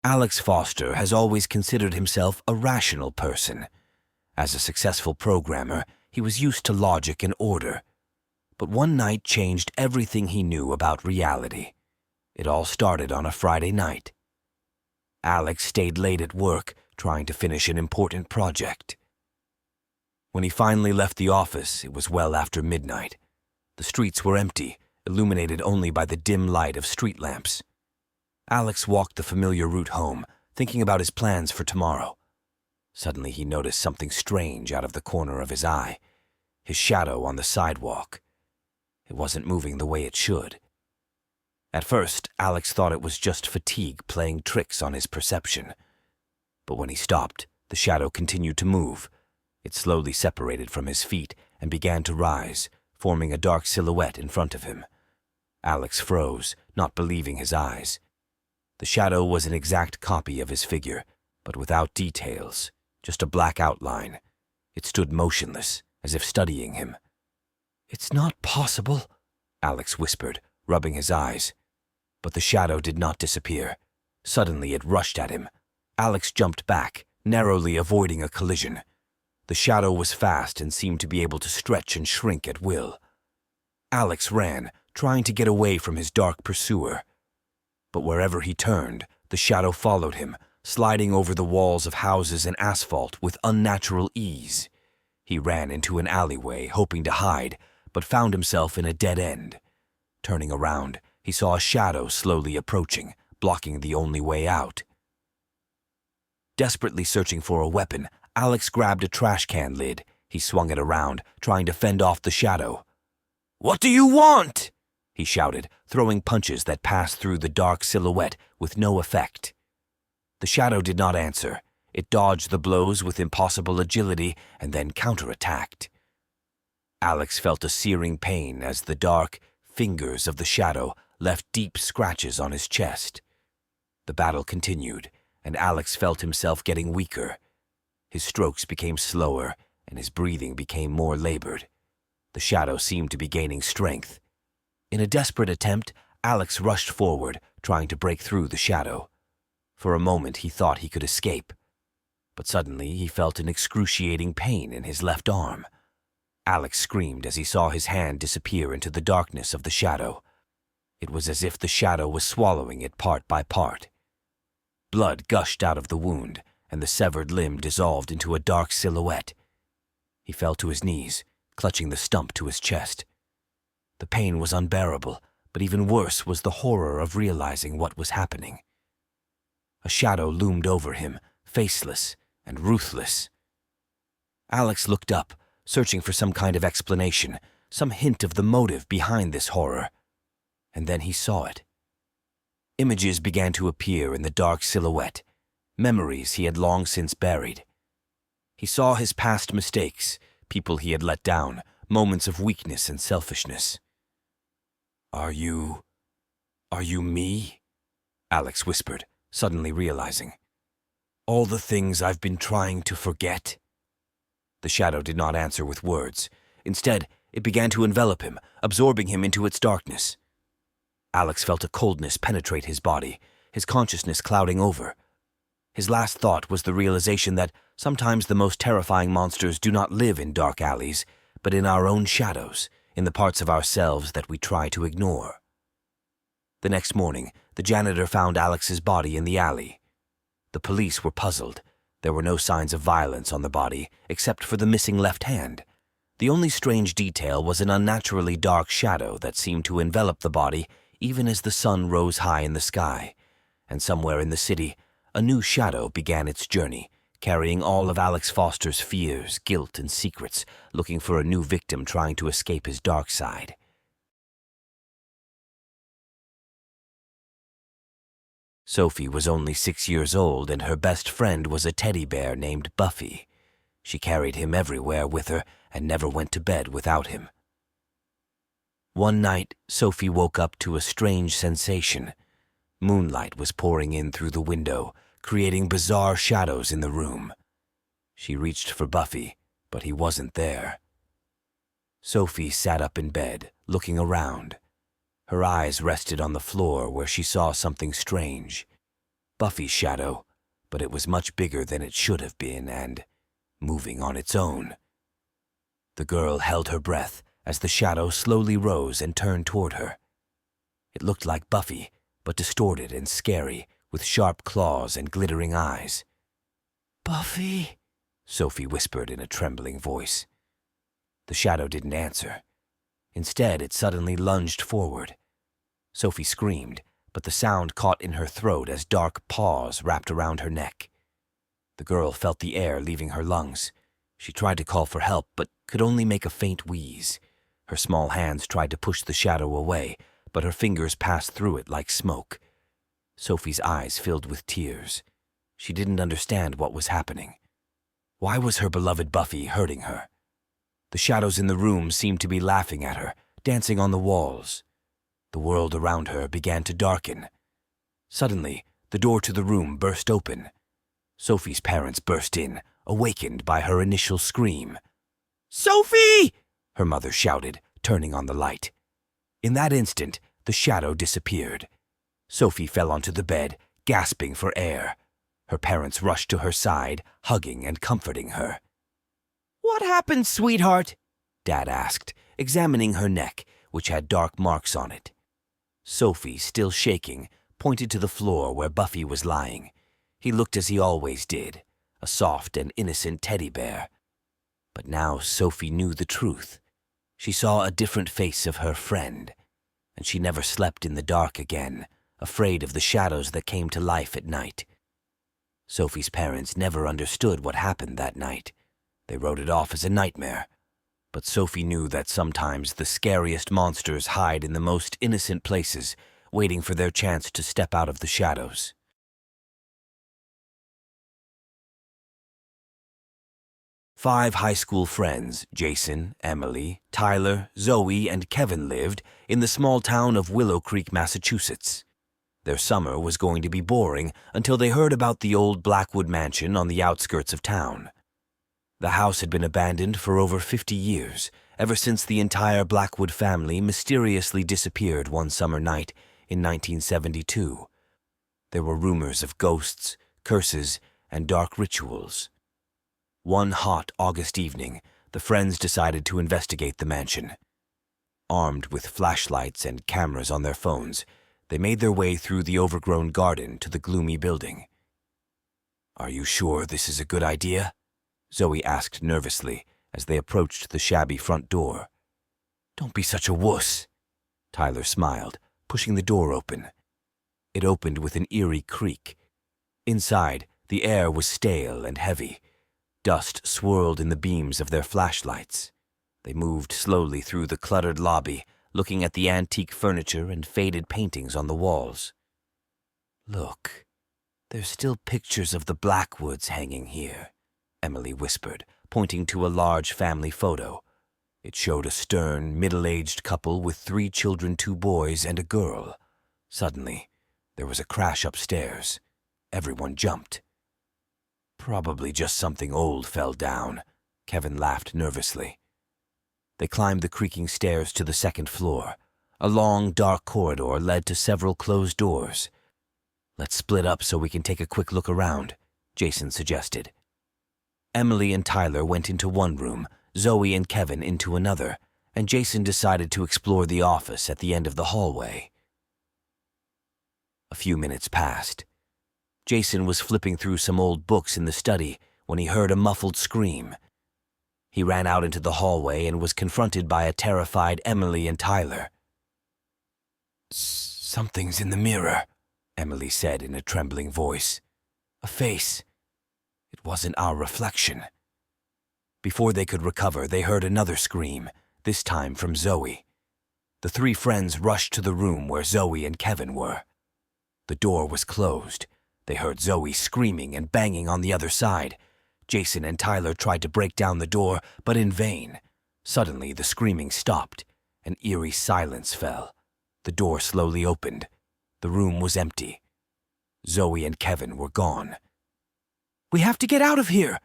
Alex Foster has always considered himself a rational person. As a successful programmer, he was used to logic and order. But one night changed everything he knew about reality. It all started on a Friday night. Alex stayed late at work, trying to finish an important project. When he finally left the office, it was well after midnight. The streets were empty, illuminated only by the dim light of street lamps. Alex walked the familiar route home, thinking about his plans for tomorrow. Suddenly he noticed something strange out of the corner of his eye, his shadow on the sidewalk. It wasn't moving the way it should. At first, Alex thought it was just fatigue playing tricks on his perception. But when he stopped, the shadow continued to move. It slowly separated from his feet and began to rise, forming a dark silhouette in front of him. Alex froze, not believing his eyes. The shadow was an exact copy of his figure, but without details, just a black outline. It stood motionless, as if studying him. "It's not possible," Alex whispered, rubbing his eyes. But the shadow did not disappear. Suddenly it rushed at him. Alex jumped back, narrowly avoiding a collision. The shadow was fast and seemed to be able to stretch and shrink at will. Alex ran, trying to get away from his dark pursuer. But wherever he turned, the shadow followed him, sliding over the walls of houses and asphalt with unnatural ease. He ran into an alleyway, hoping to hide, but found himself in a dead end. Turning around, he saw a shadow slowly approaching, blocking the only way out. Desperately searching for a weapon, Alex grabbed a trash can lid. He swung it around, trying to fend off the shadow. "What do you want?" he shouted, throwing punches that passed through the dark silhouette with no effect. The shadow did not answer. It dodged the blows with impossible agility and then counterattacked. Alex felt a searing pain as the dark fingers of the shadow left deep scratches on his chest. The battle continued, and Alex felt himself getting weaker. His strokes became slower, and his breathing became more labored. The shadow seemed to be gaining strength. In a desperate attempt, Alex rushed forward, trying to break through the shadow. For a moment he thought he could escape, but suddenly he felt an excruciating pain in his left arm. Alex screamed as he saw his hand disappear into the darkness of the shadow. It was as if the shadow was swallowing it part by part. Blood gushed out of the wound, and the severed limb dissolved into a dark silhouette. He fell to his knees, clutching the stump to his chest. The pain was unbearable, but even worse was the horror of realizing what was happening. A shadow loomed over him, faceless and ruthless. Alex looked up, searching for some kind of explanation, some hint of the motive behind this horror. And then he saw it. Images began to appear in the dark silhouette, memories he had long since buried. He saw his past mistakes, people he had let down, moments of weakness and selfishness. Are you me?" Alex whispered, suddenly realizing. "All the things I've been trying to forget?" The shadow did not answer with words. Instead, it began to envelop him, absorbing him into its darkness. Alex felt a coldness penetrate his body, his consciousness clouding over. His last thought was the realization that sometimes the most terrifying monsters do not live in dark alleys, but in our own shadows, in the parts of ourselves that we try to ignore. The next morning, the janitor found Alex's body in the alley. The police were puzzled. There were no signs of violence on the body, except for the missing left hand. The only strange detail was an unnaturally dark shadow that seemed to envelop the body even as the sun rose high in the sky. And somewhere in the city, a new shadow began its journey, carrying all of Alex Foster's fears, guilt, and secrets, looking for a new victim trying to escape his dark side. Sophie was only 6 years old, and her best friend was a teddy bear named Buffy. She carried him everywhere with her and never went to bed without him. One night, Sophie woke up to a strange sensation. Moonlight was pouring in through the window, creating bizarre shadows in the room. She reached for Buffy, but he wasn't there. Sophie sat up in bed, looking around. Her eyes rested on the floor where she saw something strange. Buffy's shadow, but it was much bigger than it should have been and moving on its own. The girl held her breath as the shadow slowly rose and turned toward her. It looked like Buffy, but distorted and scary, with sharp claws and glittering eyes. "Buffy?" Sophie whispered in a trembling voice. The shadow didn't answer. Instead, it suddenly lunged forward. Sophie screamed, but the sound caught in her throat as dark paws wrapped around her neck. The girl felt the air leaving her lungs. She tried to call for help, but could only make a faint wheeze. Her small hands tried to push the shadow away, but her fingers passed through it like smoke. Sophie's eyes filled with tears. She didn't understand what was happening. Why was her beloved Buffy hurting her? The shadows in the room seemed to be laughing at her, dancing on the walls. The world around her began to darken. Suddenly, the door to the room burst open. Sophie's parents burst in, awakened by her initial scream. "Sophie!" her mother shouted, turning on the light. In that instant, the shadow disappeared. Sophie fell onto the bed, gasping for air. Her parents rushed to her side, hugging and comforting her. "What happened, sweetheart?" Dad asked, examining her neck, which had dark marks on it. Sophie, still shaking, pointed to the floor where Buffy was lying. He looked as he always did, a soft and innocent teddy bear. But now Sophie knew the truth. She saw a different face of her friend, and she never slept in the dark again, afraid of the shadows that came to life at night. Sophie's parents never understood what happened that night. They wrote it off as a nightmare. But Sophie knew that sometimes the scariest monsters hide in the most innocent places, waiting for their chance to step out of the shadows. Five high school friends, Jason, Emily, Tyler, Zoe, and Kevin, lived in the small town of Willow Creek, Massachusetts. Their summer was going to be boring until they heard about the old Blackwood mansion on the outskirts of town. The house had been abandoned for over 50 years, ever since the entire Blackwood family mysteriously disappeared one summer night in 1972. There were rumors of ghosts, curses, and dark rituals. One hot August evening, the friends decided to investigate the mansion. Armed with flashlights and cameras on their phones, they made their way through the overgrown garden to the gloomy building. "Are you sure this is a good idea?" Zoe asked nervously as they approached the shabby front door. "Don't be such a wuss." Tyler smiled, pushing the door open. It opened with an eerie creak. Inside, the air was stale and heavy. Dust swirled in the beams of their flashlights. They moved slowly through the cluttered lobby, looking at the antique furniture and faded paintings on the walls. "Look, there's still pictures of the Blackwoods hanging here," Emily whispered, pointing to a large family photo. It showed a stern, middle-aged couple with 3 children, 2 boys, and a girl. Suddenly, there was a crash upstairs. Everyone jumped. "Probably just something old fell down," Kevin laughed nervously. They climbed the creaking stairs to the second floor. A long, dark corridor led to several closed doors. "Let's split up so we can take a quick look around," Jason suggested. Emily and Tyler went into one room, Zoe and Kevin into another, and Jason decided to explore the office at the end of the hallway. A few minutes passed. Jason was flipping through some old books in the study when he heard a muffled scream. He ran out into the hallway and was confronted by a terrified Emily and Tyler. "Something's in the mirror," Emily said in a trembling voice. "A face. It wasn't our reflection." Before they could recover, they heard another scream, this time from Zoe. The 3 friends rushed to the room where Zoe and Kevin were. The door was closed. They heard Zoe screaming and banging on the other side. Jason and Tyler tried to break down the door, but in vain. Suddenly, the screaming stopped. An eerie silence fell. The door slowly opened. The room was empty. Zoe and Kevin were gone. "We have to get out of here!"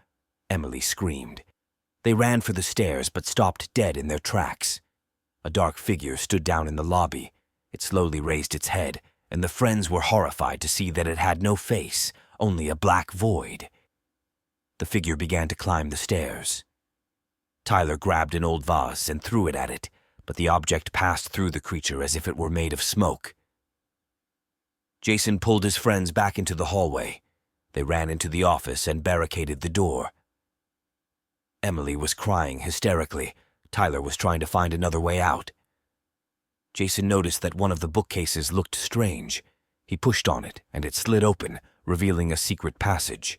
Emily screamed. They ran for the stairs but stopped dead in their tracks. A dark figure stood down in the lobby. It slowly raised its head, and the friends were horrified to see that it had no face, only a black void. The figure began to climb the stairs. Tyler grabbed an old vase and threw it at it, but the object passed through the creature as if it were made of smoke. Jason pulled his friends back into the hallway. They ran into the office and barricaded the door. Emily was crying hysterically. Tyler was trying to find another way out. Jason noticed that one of the bookcases looked strange. He pushed on it, and it slid open, revealing a secret passage.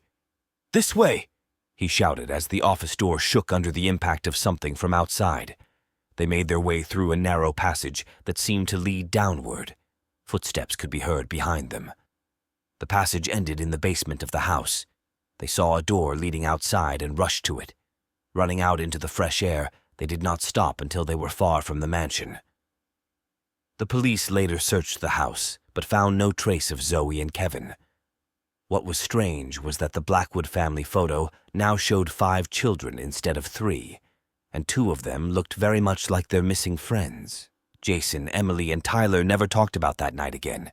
"This way!" he shouted as the office door shook under the impact of something from outside. They made their way through a narrow passage that seemed to lead downward. Footsteps could be heard behind them. The passage ended in the basement of the house. They saw a door leading outside and rushed to it. Running out into the fresh air, they did not stop until they were far from the mansion. The police later searched the house, but found no trace of Zoe and Kevin. What was strange was that the Blackwood family photo now showed 5 children instead of 3, and 2 of them looked very much like their missing friends. Jason, Emily, and Tyler never talked about that night again.